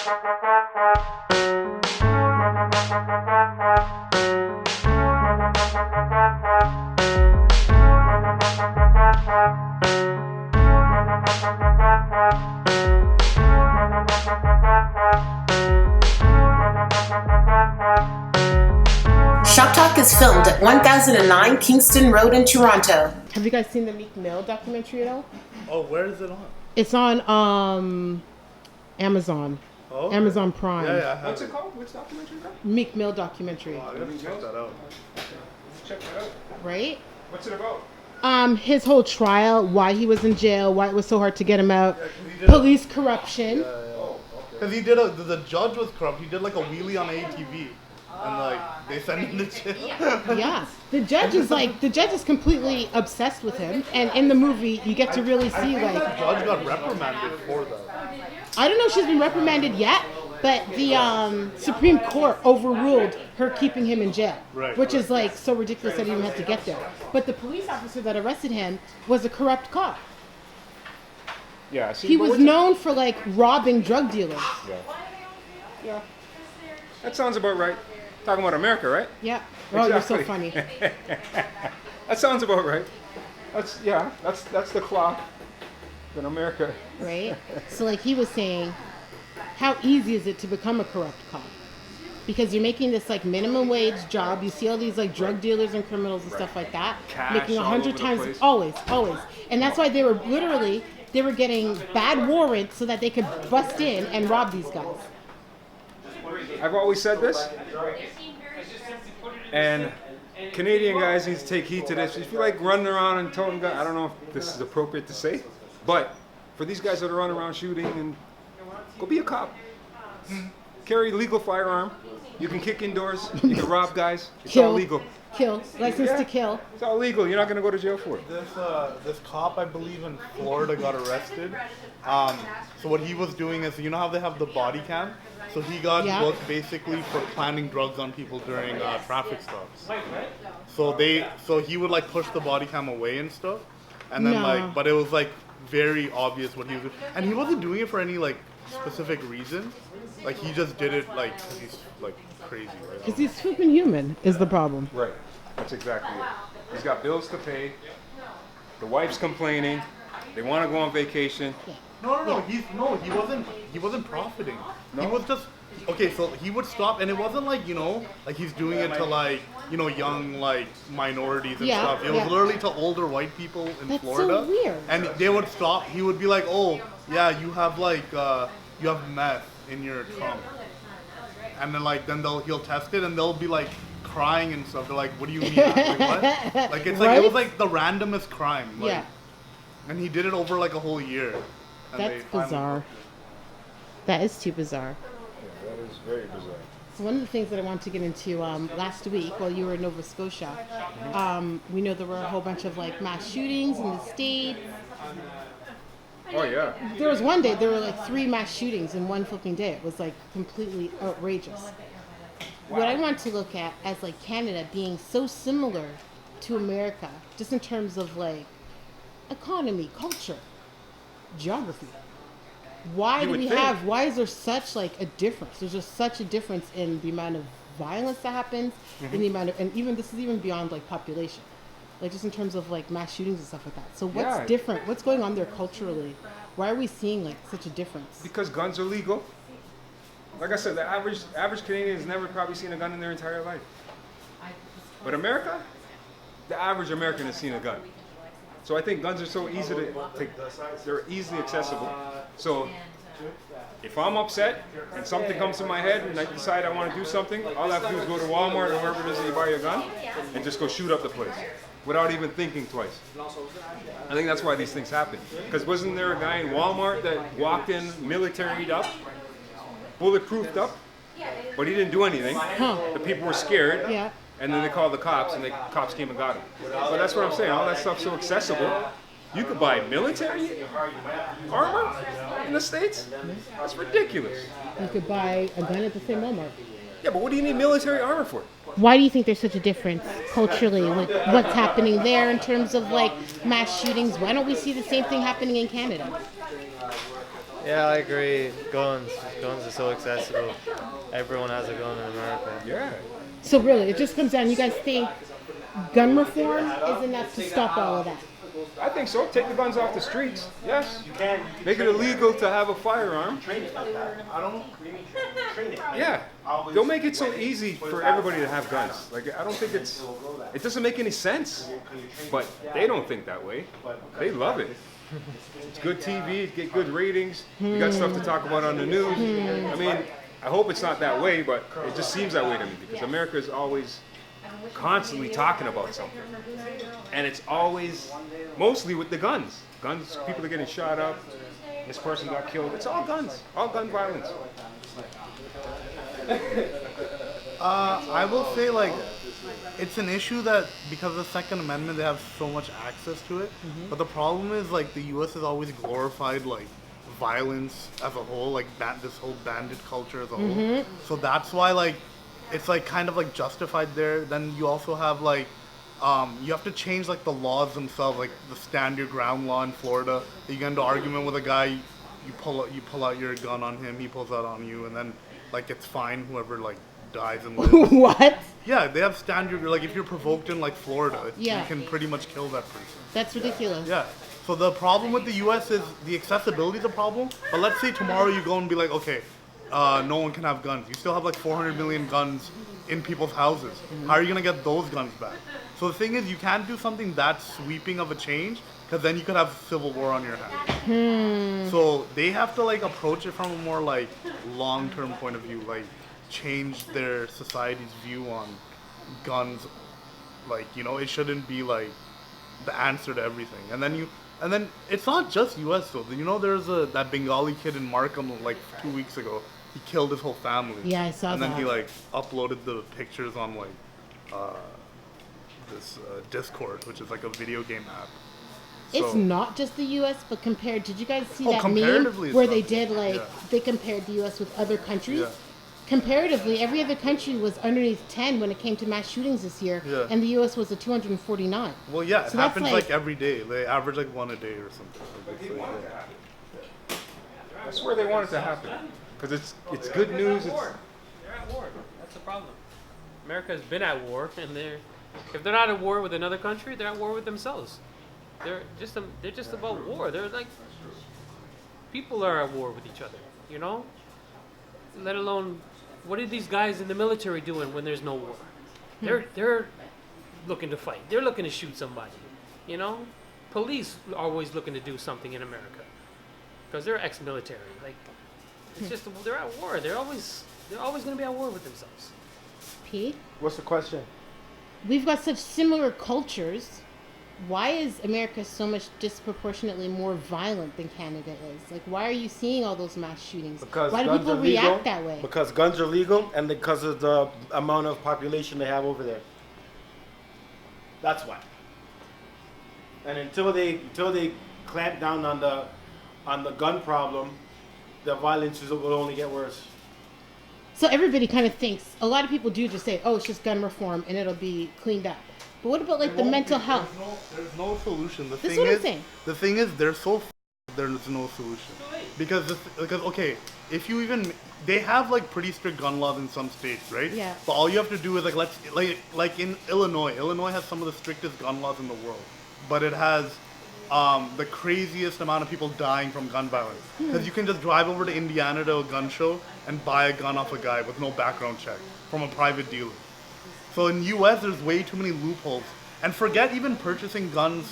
Shop Talk is filmed at 1009 Kingston Road in Toronto. Have you guys seen the Meek Mill documentary at all? Oh, where is it on? It's on Amazon. Oh, okay. Amazon Prime. Yeah. What's it called? Which documentary? Meek Mill documentary. Oh, I gotta check that out. Check that out. Right? What's it about? His whole trial, why he was in jail, why it was so hard to get him out, Yeah, police corruption. Because he did the judge was corrupt. He did like a wheelie on ATV. And like they sent him to jail. Yeah, the judge is completely obsessed with him, and in the movie you get to really see The judge got reprimanded for that. I don't know if she's been reprimanded yet, but the Supreme Court overruled her keeping him in jail, which is like so ridiculous that he even had to get there. But the police officer that arrested him was a corrupt cop. Yeah, see, He was known for like robbing drug dealers. Yeah. That sounds about right. Talking about America, right? Yeah. Oh, Exactly. you're so funny. That sounds about right. That's the clock in America. Right? So like he was saying, how easy is it to become a corrupt cop? Because you're making this like minimum wage job. You see all these like drug dealers and criminals and stuff like that, Cash making all 100 over the times, place. always. And that's why they were getting bad warrants so that they could bust in and rob these guys. I've always said this, and Canadian guys need to take heed to this. If you like running around and toting guns, I don't know if this is appropriate to say, but for these guys that are running around shooting, and go be a cop. Carry a legal firearm. You can kick indoors. You can rob guys. It's all legal. Kill. License to kill. It's all legal. You're not going to go to jail for it. This cop, I believe in Florida, got arrested. So what he was doing is, you know how they have the body cam? So he got booked basically for planting drugs on people during traffic stops. So he would like push the body cam away and stuff, and then but it was like very obvious what he was doing, and he wasn't doing it for any like specific reason. Like he just did it like 'cause he's like crazy. Because he's flipping human is the problem. Right. That's exactly it. He's got bills to pay. The wife's complaining. They want to go on vacation. No. He wasn't profiting. No? He was just okay. So he would stop, and it wasn't like like he's doing it to like young like minorities and stuff. It was literally to older white people in Florida. So weird. And they would stop. He would be like, "Oh, yeah, you have like you have meth in your trunk," and then he'll test it, and they'll be like crying and stuff. They're like, "What do you mean?" Like, what? Like it's like it was like the randomest crime. Like, and he did it over like a whole year. That's bizarre. That is too bizarre. Yeah, that is very bizarre. So one of the things that I wanted to get into last week while you were in Nova Scotia, we know there were a whole bunch of like mass shootings in the States. Oh yeah. There was one day, there were like 3 mass shootings in one flipping day. It was like completely outrageous. What I want to look at as like Canada being so similar to America, just in terms of like economy, culture, geography. Why is there such like a difference? There's just such a difference in the amount of violence that happens, in the amount of, and even this is even beyond like population, like just in terms of like mass shootings and stuff like that. So what's different? What's going on there culturally? Why are we seeing like such a difference? Because guns are legal. Like I said, the average Canadian has never probably seen a gun in their entire life. But America, the average American has seen a gun. So I think guns are so easy they're easily accessible. So if I'm upset and something comes to my head and I decide I want to do something, all I have to do is go to Walmart or wherever it is that you buy your gun and just go shoot up the place without even thinking twice. I think that's why these things happen. Because wasn't there a guy in Walmart that walked in militaried up, bulletproofed up, but he didn't do anything. The people were scared. Yeah. And then they called the cops, and the cops came and got him. So that's what I'm saying. All that stuff's so accessible. You could buy military armor in the States? That's ridiculous. You could buy a gun at the same Walmart. Yeah, but what do you need military armor for? Why do you think there's such a difference culturally with what's happening there in terms of like mass shootings? Why don't we see the same thing happening in Canada? Yeah, I agree. Guns are so accessible. Everyone has a gun in America. Yeah. So really, it just comes down. You guys think gun reform is enough to stop all of that? I think so. Take the guns off the streets. Yes. Make it illegal to have a firearm. Yeah. They'll make it so easy for everybody to have guns. Like, I don't think it doesn't make any sense. But they don't think that way. They love it. It's good TV, get good ratings. You got stuff to talk about on the news. I mean, I hope it's not that way, but it just seems that way to me because America is always constantly talking about something. And it's always mostly with the guns. Guns, people are getting shot up. This person got killed. It's all guns, all gun violence. I will say, like, it's an issue that because of the Second Amendment, they have so much access to it. But the problem is, like, the U.S. has always glorified, like, violence as a whole, like, this whole bandit culture as a whole. So that's why, like, it's, like, kind of, like, justified there. Then you also have, like, you have to change, like, the laws themselves, like the stand your ground law in Florida. You get into argument with a guy, you pull out your gun on him, he pulls out on you, and then, like, it's fine whoever, like, dies and lives. What? Yeah, they have standard, like, if you're provoked in, like, Florida, Yeah. you can pretty much kill that person. That's ridiculous. Yeah. So the problem with the U.S. is the accessibility is a problem. But let's say tomorrow you go and be like, okay, no one can have guns. You still have like 400 million guns in people's houses. How are you going to get those guns back? So the thing is, you can't do something that sweeping of a change because then you could have civil war on your hands. So they have to like approach it from a more like long-term point of view, like change their society's view on guns. Like, you know, it shouldn't be like the answer to everything. And then it's not just U.S. though. You know, there's that Bengali kid in Markham like 2 weeks ago. He killed his whole family. Yeah, I saw and that. And then he like uploaded the pictures on like this Discord, which is like a video game app. It's So- not just the U.S., but compared. Did you guys see Oh, that meme comparatively it's where not. they did like Yeah. they compared the U.S. with other countries? Yeah. Comparatively, every other country was underneath 10 when it came to mass shootings this year, Yeah. and the U.S. was at 249. Well, yeah, it So that's happens like every day. They average like one a day or something. Like, it's, yeah. I swear they want it to happen because it's good news. They're at war. That's the problem. America's been at war, and if they're not at war with another country, they're at war with themselves. They're just about war. They're like people are at war with each other, you know. Let alone, what are these guys in the military doing when there's no war? They're looking to fight. They're looking to shoot somebody, you know. Police are always looking to do something in America because they're ex-military. Like it's just they're at war. They're always going to be at war with themselves. P. What's the question? We've got such similar cultures. Why is America so much disproportionately more violent than Canada is? Like, why are you seeing all those mass shootings? Because why do guns people are legal, react that way? Because guns are legal and because of the amount of population they have over there. That's why. And until they clamp down on the gun problem, the violence will only get worse. So everybody kind of thinks, a lot of people do just say, oh, it's just gun reform and it'll be cleaned up. But what about like the mental health? There's no solution. The That's thing what I'm is, saying. the thing is, they're so there's no solution because okay, if you even they have like pretty strict gun laws in some states, right? Yeah. But all you have to do is like in Illinois. Illinois has some of the strictest gun laws in the world, but it has the craziest amount of people dying from gun violence because you can just drive over to Indiana to a gun show and buy a gun off a guy with no background check from a private dealer. So in U.S., there's way too many loopholes. And forget even purchasing guns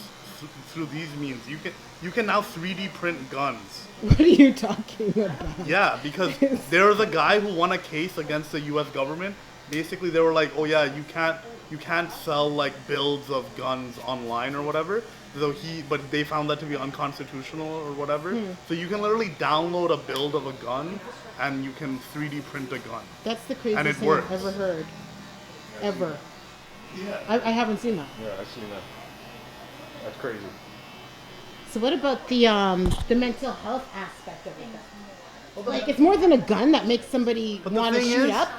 through these means. You can now 3D print guns. What are you talking about? Yeah, because there was a guy who won a case against the U.S. government. Basically, they were like, oh yeah, you can't sell like builds of guns online or whatever. But they found that to be unconstitutional or whatever. So you can literally download a build of a gun and you can 3D print a gun. That's the And craziest it thing works. I've ever heard. Ever. Yeah. I haven't seen that. Yeah, I've seen that. That's crazy. So what about the mental health aspect of it? Like, it's more than a gun that makes somebody But the want to thing shoot is- up.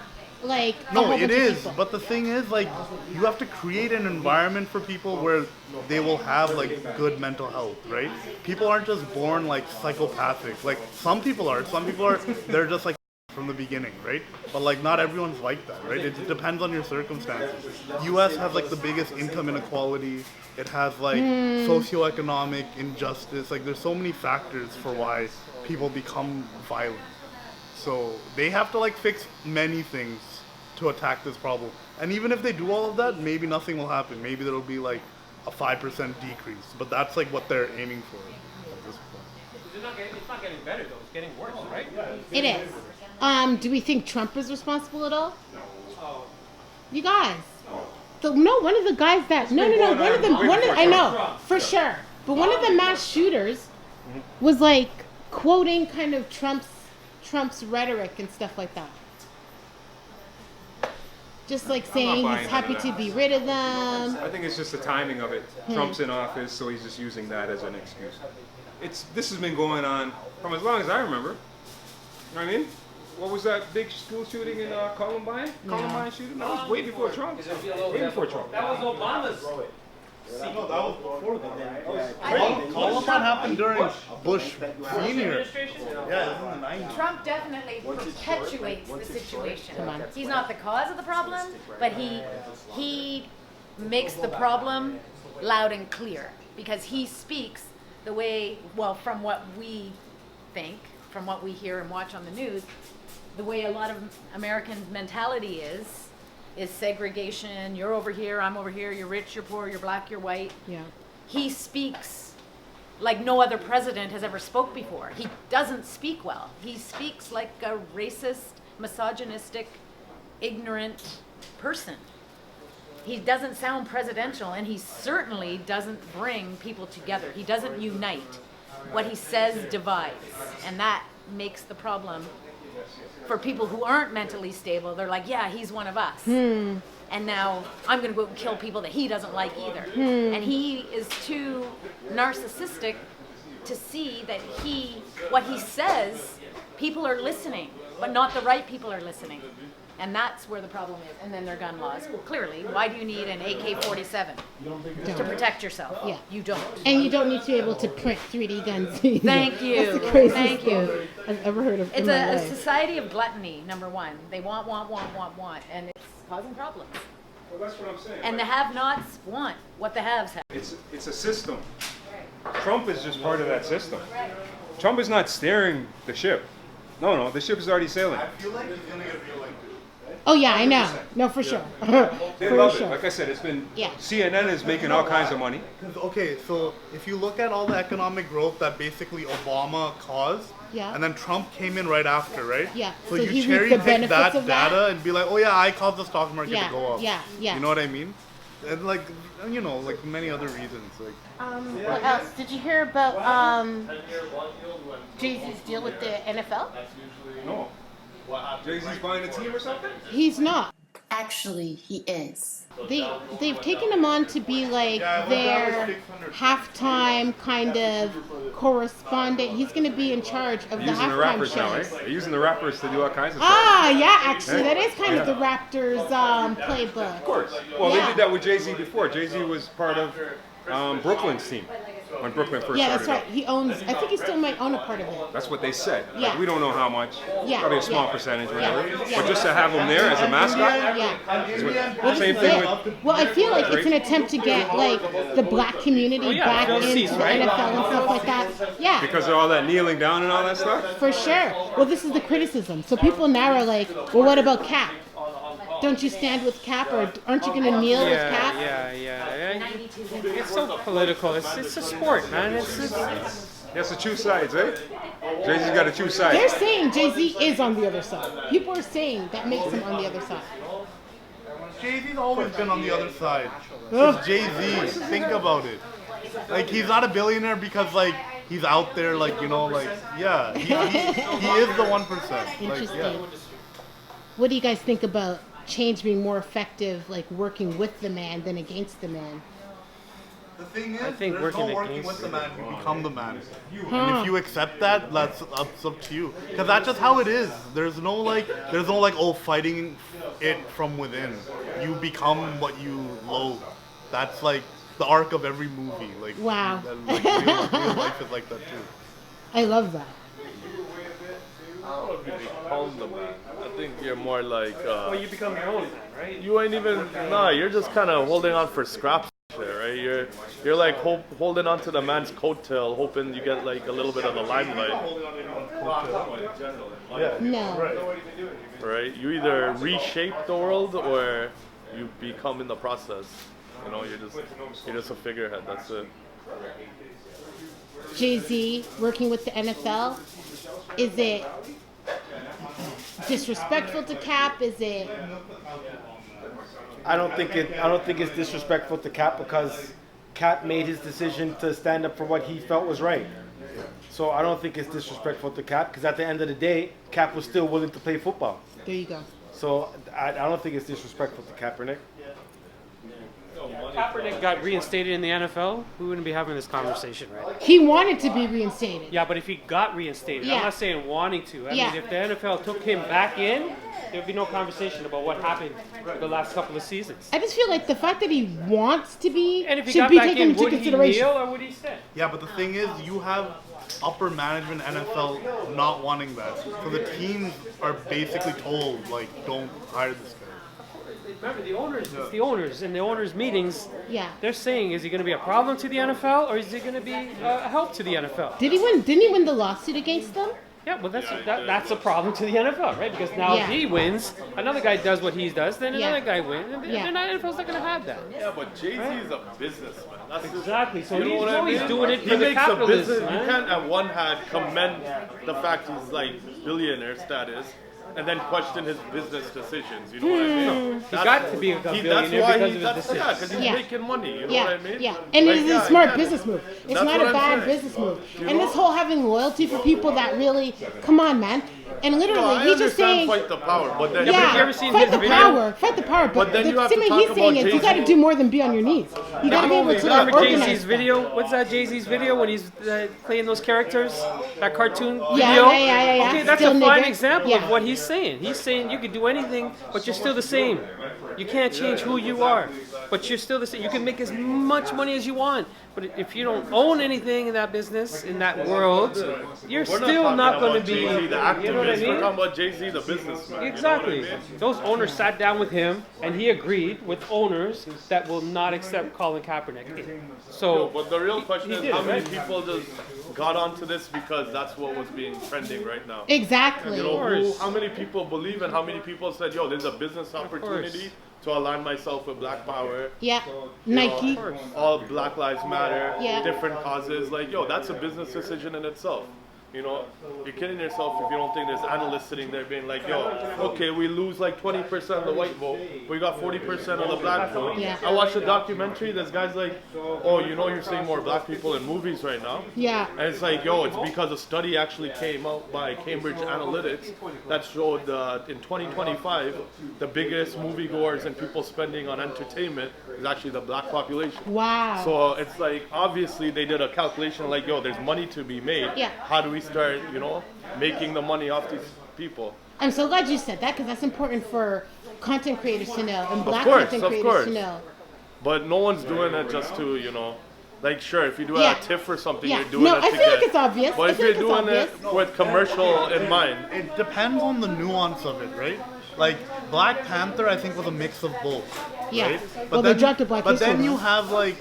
like a No, whole it bunch of is. people. But the thing is, like, you have to create an environment for people where they will have like good mental health, right? People aren't just born like psychopathic. Like some people are. Some people are. They're just like from the beginning, right? But like not everyone's like that, right? It depends on your circumstances. U.S. has like the biggest income inequality. It has like socioeconomic injustice. Like there's so many factors for why people become violent. So they have to like fix many things to attack this problem. And even if they do all of that, maybe nothing will happen. Maybe there'll be like a 5% decrease. But that's like what they're aiming for at this point. It's not getting better though. It's getting worse, right? It is. Do we think Trump is responsible at all? You guys. No, one of the guys that one of I know for sure. But one of the mass shooters was like quoting kind of Trump's rhetoric and stuff like that. Just like saying he's happy to be rid of them. I think it's just the timing of it. Trump's in office, so he's just using that as an excuse. This has been going on from as long as I remember. You know what I mean? What was that big school shooting in Columbine? Columbine shooting? That was way before Trump. Way before Trump. That was Obama's. No, that was before that. Columbine happened during Bush Senior. Yeah, it was in the 90s. Trump definitely perpetuates the situation. He's not the cause of the problem, but he makes the problem loud and clear because he speaks the way, well, from what we think, from what we hear and watch on the news, the way a lot of American mentality is segregation. You're over here, I'm over here, you're rich, you're poor, you're black, you're white. Yeah. He speaks like no other president has ever spoke before. He doesn't speak well. He speaks like a racist, misogynistic, ignorant person. He doesn't sound presidential, and he certainly doesn't bring people together. He doesn't unite. What he says divides, and that makes the problem for people who aren't mentally stable. They're like, yeah, he's one of us. And now I'm going to go kill people that he doesn't like either. And he is too narcissistic to see that what he says, people are listening, but not the right people are listening. And that's where the problem is. And then their gun laws. Well, clearly, why do you need an AK-47 to protect yourself? Yeah. You don't. And you don't need to be able to print 3D guns. Thank you. That's the craziest Thank you. thing I've ever heard of. It's in my a life. society of gluttony, number one. They want, and it's causing problems. Well, that's what I'm saying. And the have-nots want what the haves have. It's a system. Trump is just part of that system. Trump is not steering the ship. No, the ship is already sailing. I feel like he's gonna get reelected. Oh yeah, I know. No, for sure. They For love sure. it. Like I said, it's been Yeah. CNN is making all kinds of money. Okay, so if you look at all the economic growth that basically Obama caused, Yeah. and then Trump came in right after, right? Yeah. So So you he reaped cherry the pick benefits that of that? data and be like, oh yeah, I caused the stock market Yeah, to go up. yeah, yeah. You know what I mean? And like, you know, like many other reasons. Like, What else? Did you hear about Jay-Z's deal with the NFL? No. Jay-Z's buying a team or something? He's not. Actually, he is. They've taken him on to be like their halftime kind of correspondent. He's going to be in charge of the Using the halftime rappers now, shows. right? They're using the rappers to do all kinds of stuff. Ah, yeah, actually, Yeah. that is kind of the Raptors playbook. Of course. Well, Yeah. they did that with Jay-Z before. Jay-Z was part of Brooklyn's team when Brooklyn first Yeah, that's started. right. He owns. I think he still might own a part of it. That's what they said. Yeah. Like, we don't know how much. Yeah, Probably a small yeah. percentage or Yeah, whatever. yeah. But just to have him there as a mascot. Yeah. Well, same This thing is with. it. Well, I feel like it's an attempt to get like the black community back Phil into Cease, the right? NFL and stuff like that. Yeah. Because of all that kneeling down and all that stuff? For sure. Well, this is the criticism. So people now are like, well, what about Cap? Don't you stand with Cap, or aren't you going to kneel with Cap? Yeah. It's so political. It's a sport, man. He has to choose sides, eh? Jay-Z's got to choose sides. They're saying Jay-Z is on the other side. People are saying that makes him on the other side. Jay-Z's always been on the other side. It's Jay-Z. Think about it. Like, he's not a billionaire because, like, he's out there, like, you know, like, yeah. He is the 1%. Like, Interesting. yeah. What do you guys think about change being more effective, like working with the man than against the man? The thing is, I think there's working no working against with the it. man. You become the man. Huh. And if you accept that, that's up to you. Because that's just how it is. There's no like, oh, fighting it from within. You become what you loathe. That's like the arc of every movie. Like, Wow. Like real life is like that too. I love that. I don't know if you become the man. I think you're more like Well, you become your own man, right? you ain't even you're just kind of holding on for scraps there, right? You're like holding on to the man's coattail, hoping you get like a little bit of the limelight. Yeah. No. Right? You either reshape the world or you become in the process. You know, you're just a figurehead. That's it. Jay-Z working with the NFL, is it disrespectful to Cap? Is it? I don't think it's disrespectful to Cap because Cap made his decision to stand up for what he felt was right. So I don't think it's disrespectful to Cap because at the end of the day, Cap was still willing to play football. There you go. So I don't think it's disrespectful to Kaepernick. Kaepernick got reinstated in the NFL, we wouldn't be having this conversation, right? He wanted to be reinstated. Yeah, but if he got reinstated, Yeah. I'm not saying wanting to. I Yeah. mean, if the NFL took him back in, there'd be no conversation about what happened the last couple of seasons. I just feel like the fact that he wants to be And if he should got be back taken in, into would he consideration. kneel or would he sit? Yeah, but the thing is, you have upper management NFL not wanting that. So the teams are basically told, like, don't hire this guy. Remember, it's the owners in the owners' meetings. Yeah. They're saying, is he going to be a problem to the NFL or is he going to be a help to the NFL? Did he win? Didn't he win the lawsuit against them? Yeah, well, that's a problem to the NFL, right? Because now Yeah. if he wins, another guy does what he does, then Yeah. another guy wins. And Yeah. the NFL's not going to have that. Yeah, but Jay-Z is a businessman. That's Exactly. So You know he's what I always mean? doing it He for the makes a capitalists, business. You man. can't at one hand commend the fact he's like billionaire status, and then question his business decisions. You know what I mean? He got to be a billionaire That's why because of his yeah, decisions. because he's Yeah. making money. You know Yeah, what I mean? yeah. And Like, it is yeah, a smart yeah. business move. It's That's not what a I'm bad saying. business move. You And know? this whole having loyalty for people that really, come on, man. And literally, No, I he's just understand saying, fight the power, but then but yeah, have you ever seen fight his the video? power, fight the power. But then the you have to thing talk he's saying about is you got to Jay-Z. do more than be on your knees. You got to be able only to that, like Remember organize Jay-Z's stuff. video? What's that Jay-Z's video when he's playing those characters? That cartoon video? Yeah. Okay, that's Still a fine nigger. example Yeah. of what he's saying. He's saying you can do anything, but you're still the same. You can't change who you are, but you're still the same. You can make as much money as you want, but if you don't own anything in that business, in that world, you're We're still not going to about be. Jay-Z, the activist. You know what I We're mean? talking about Jay-Z, the businessman. Exactly. You know what I mean? Those owners sat down with him, and he agreed with owners that will not accept Colin Kaepernick. So, But the real question He is, did, how many right? people just got onto this because that's what was being trending right now? Exactly. You know, course. how many people believe and how many people said, yo, there's a business opportunity to align myself with Black Power. Yeah. you know, Nike. all Black Lives Matter, Yeah. different causes. Like, yo, that's a business decision in itself. You know, you're kidding yourself if you don't think there's analysts sitting there being like, yo, okay, we lose like 20% of the white vote, we got 40% of the black vote. Yeah. I watched a documentary, this guy's like, oh, you know, you're seeing more black people in movies right now. Yeah. And it's like, yo, it's because a study actually came out by Cambridge Analytics that showed in 2025, the biggest moviegoers and people spending on entertainment is actually the black population. Wow. So it's like, obviously they did a calculation like, yo, there's money to be made. Yeah. How do we start, you know, making the money off these people? I'm so glad you said that because that's important for content creators to know and black course, content of creators course. to know. But no one's doing it just to, you know, like, sure, if you do it Yeah. at TIFF or something, Yeah. you're doing No, it I to feel like get- it's obvious. But I if feel you're like doing it's it obvious. with commercial in mind, It depends on the nuance of it, right? Like Black Panther, I think was a mix of both. Yeah. Right? Well, they dropped a Black But History then you Month. have like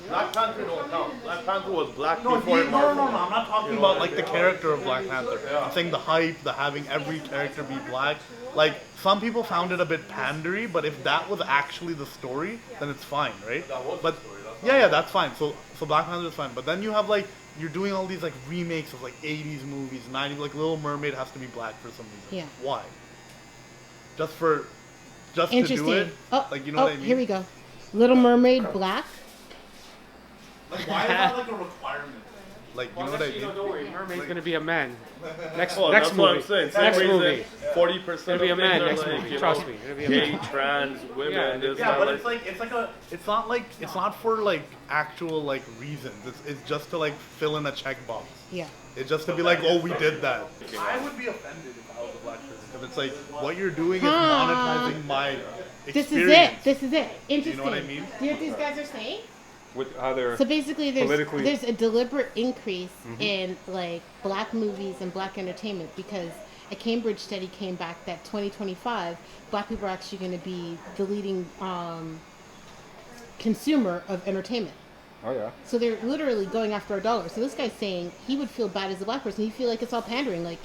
Black Panther don't count. Black Panther was black no, before it no, marked. I'm not talking about like the character of Black Panther. I'm saying the hype, the having every character be black. Like some people found it a bit pandery, but if that was actually the story, then it's fine, right? But yeah, that's fine. So Black Panther is fine. But then you have like you're doing all these like remakes of like 80s movies, 90s. Like Little Mermaid has to be black for some reason. Yeah. Why? Just to Interesting. do it? Oh, Like you know what I mean? Here we go. Little Mermaid black. Like why is that like a requirement? Like, you know what I mean? Don't worry, Mermaid's gonna be a man. Next Oh, next that's movie. what I'm saying. Same Next reason movie. 40% It'll be a of man things are next like, movie. you Trust know, me, it'll be a gay, man. trans, women. Yeah, this, Yeah, that, but it's not for like actual like reasons. It's just to like fill in a checkbox. Yeah. It's just to be like, oh, we did that. I would be offended if I was a black person because it's like what you're doing is monetizing my experience. This is it. Interesting. You know what I mean? Do you know what these guys are saying? With other So basically, politically- there's a deliberate increase in like black movies and black entertainment because a Cambridge study came back that 2025 black people are actually going to be the leading consumer of entertainment. Oh yeah. So they're literally going after our dollar. So this guy's saying he would feel bad as a black person. He'd feel like it's all pandering. Like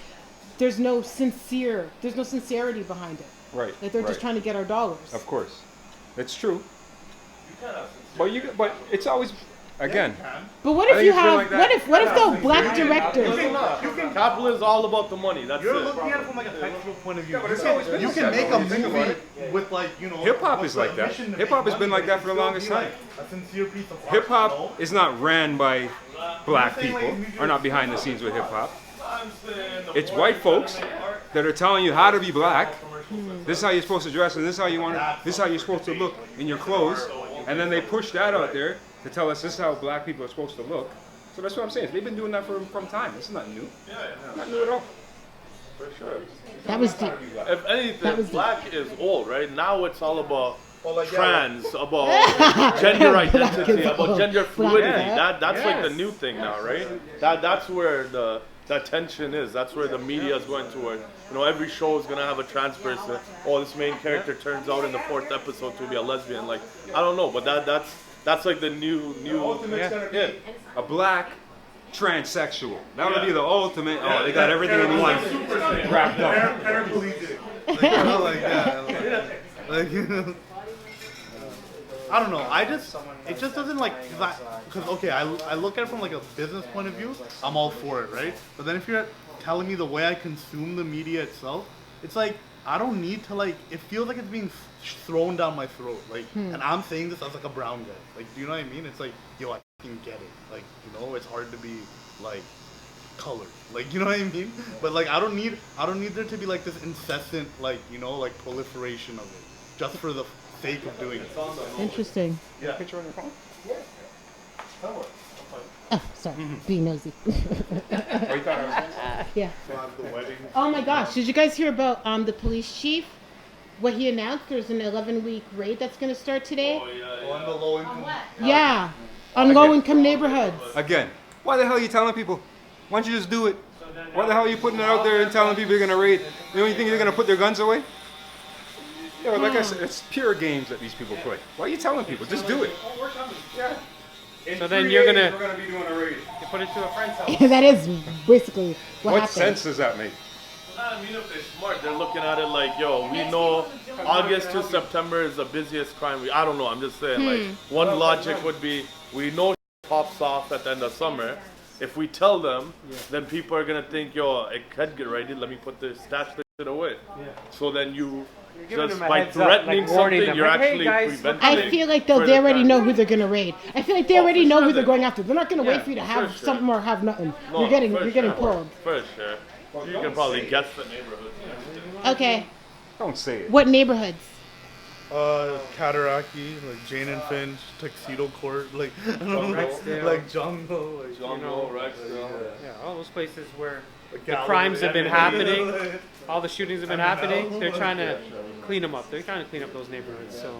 there's no sincerity behind it. Right. Like they're just trying to get our dollars. Of course, it's true. But it's always again. But what I if think you it's been have like that. what if the black directors? Capital is all about the money. That's You're it. looking at it from like a textual point of view. but it's always been You like can that, make though, a when you think about movie with like, you know, Hip hop what's is like the that. mission to Hip make hop has been money, like that but for the still longest be, time. like, a sincere piece of art, Hip you know? hop is not ran by black saying, like, people music- or not behind the scenes with hip hop. It's white folks that are telling you how to be black. This is how you're supposed to dress, and this is how you want. This is how you're supposed to look in your clothes. And then they push that out there to tell us this is how black people are supposed to look. So that's what I'm saying. They've been doing that from time. This is not new. Not new at all. For sure. That was deep. If That anything, was black is old, right? Now it's all about like, yeah, trans, about gender identity, is about old. gender Black fluidity. is old. That's like the new thing now, right? That's where the attention is. That's where the media is going toward. You know, every show is gonna have a trans person. Oh, this main character turns out in the 4th episode to be a lesbian. Like, I don't know, but that's like the new. Yeah. A black transsexual. That would be the ultimate. Oh, they got everything in one wrapped up. Paraplegic. Like, you know, like, yeah, like, you know. I don't know. It just doesn't like, because okay, I look at it from like a business point of view. I'm all for it, right? But then if you're telling me the way I consume the media itself, it's like I don't need to like. It feels like it's being thrown down my throat, like, and I'm saying this as like a brown guy. Like, do you know what I mean? It's like, yo, I fucking get it. Like, you know, it's hard to be like colored. Like, you know what I mean? But like, I don't need there to be like this incessant like, you know, like proliferation of it just for the sake of doing it. Interesting. Yeah. Picture on your phone? Oh, sorry, being nosy. Oh, you thought I was Yeah. The wedding. Oh my gosh, did you guys hear about the police chief? What he announced? There's an 11-week raid that's going to start today. On the low income. Yeah, on low-income neighborhoods. Again, why the hell are you telling people? Why don't you just do it? Why the hell are you putting it out there and telling people you're gonna raid? You know, you think they're gonna put their guns away? Yeah, like I said, it's pure games that these people play. Why are you telling people? Just do it. Yeah. So then you're gonna We're gonna be doing a raid. you put it to a friend's house. That is basically what What happened. sense does that make? I mean, if they're smart, they're looking at it like, yo, we know August to September is the busiest crime week. I don't know. I'm just saying, like, one logic would be, we know pops off at the end of summer. If we tell them, then people are gonna think, yo, it could get ready. Let me put this stash this shit away. So then you giving just them a by heads up, threatening like warning something, them, you're like, hey, actually guys, preventing. I feel like they further already crime. know who they're gonna raid. I feel like they already for know sure who they're they- going after. They're not gonna wait Yeah, for you to for have sure. something or have nothing. No, you're getting for getting sure. pulled. For sure. You can probably guess the neighborhood. Okay, Don't say it. what neighborhoods? Cataraqui, like Jane and Finch, Tuxedo Court, like I don't know, Rexdale. like Jungle, like Jungle, Rexdale. Yeah, all those places where the Galloway. crimes have been happening, all the shootings have been happening. They're trying to clean them up. They're trying to clean up those neighborhoods. So,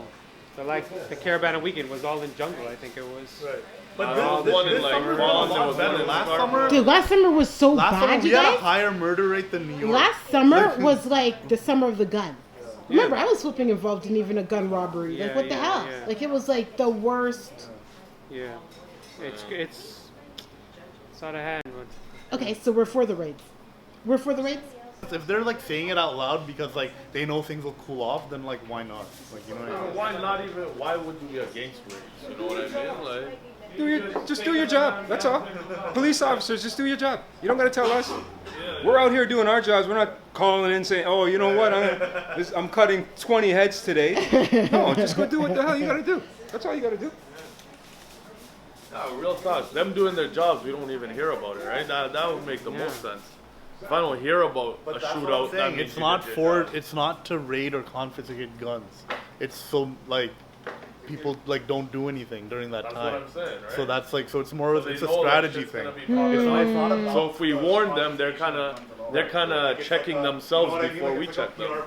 but like the Caravana weekend was all in Jungle. I think it was. Right. But All this one in, like, summer Vaughan, was a there lot was better. one in Last Scarborough. summer, Dude, last summer was so last summer bad, we you had a guys. higher murder rate than New York. Last summer was like the summer of the gun. Remember, I was flipping involved in even a gun robbery. Like, Yeah, what the yeah, hell? yeah. Like, it was like the worst. Yeah, it's out of hand. But Okay, so we're for the raids. We're for the raids? If they're like saying it out loud because like they know things will cool off, then like why not? Like, you know what I mean? Why not even? Why would you be against race? You know what I mean? Like, Just do your job. That's all. Police officers, just do your job. You don't gotta tell us. We're out here doing our jobs. We're not calling in saying, "Oh, you know what? I'm cutting 20 heads today." No, just go do what the hell you gotta do. That's all you gotta do. Yeah, real talk. Them doing their jobs, we don't even hear about it, right? That would make the most sense. If I don't hear about a shootout, that means It's you not did your for. job. It's not to raid or confiscate guns. It's so like people like don't do anything during that That's time. what I'm saying, right? So that's like so it's more of So they it's a know that strategy shit's thing. gonna be It's not about So if we warn them, they're kind of checking themselves before we check them.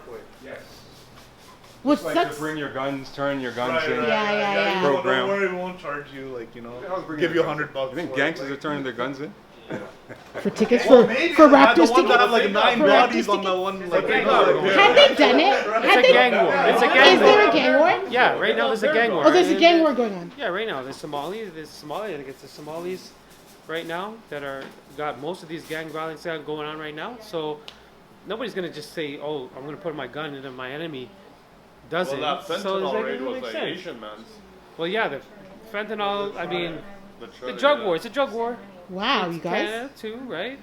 What Like sucks? to bring your guns, turn your guns in. Yeah. Program. Don't worry, we won't charge you like hell's bringing give you your guns? $100. You think for it, gangsters are like- turning their guns in? For tickets Well, for maybe for they had the Raptors ones that have tickets? like 9 For bodies Raptors on the one like. Have they done it? It's Have a they? gang war. It's a Is gang there war. a gang war? Yeah, right now there's a gang war. Oh, there's a And gang then- war going on. Yeah, right now there's Somalia. I think it's the Somalis right now that are got most of these gang violence going on right now. So nobody's gonna just say, "Oh, I'm gonna put my gun into my enemy." Doesn't. Well, that So it's fentanyl like, raid it was makes like sense. Asian man's. Well, yeah, the fentanyl. I mean, the Trinidad. drug war. It's a drug war. Wow, you guys. Canada too, right?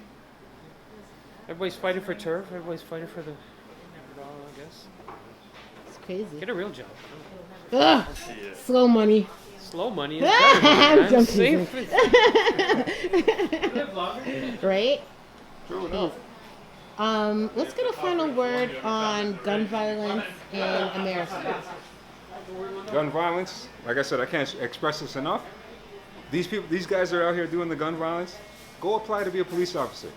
Everybody's fighting for turf. Everybody's fighting for the. I guess. It's crazy. Get a real job. Ugh. Slow money. Slow money is better money, man. I'm Safe. Right? True enough. Let's get a final word on gun violence in America. Gun violence. Like I said, I can't express this enough. These people, these guys that are out here doing the gun violence, go apply to be a police officer.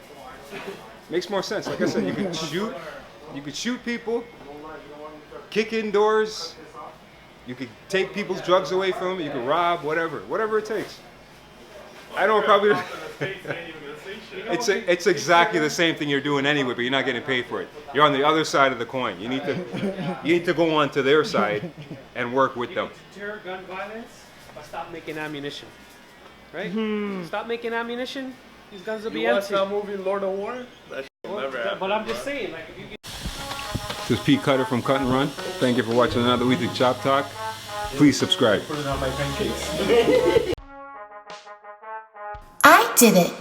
Makes more sense. Like I said, you could shoot people, kick in doors, you could take people's drugs away from them, you could rob, whatever it takes. I know probably it's exactly the same thing you're doing anyway, but you're not getting paid for it. You're on the other side of the coin. You need to go on to their side and work with them. Deter gun violence, but stop making ammunition. Right? Stop making ammunition. These guns will be You watch empty. that movie Lord of War? That shit will never happen. But I'm just saying, like, if you get This is Pete Cutter from Cut and Run. Thank you for watching another weekly Chop Talk. Please subscribe. I did it.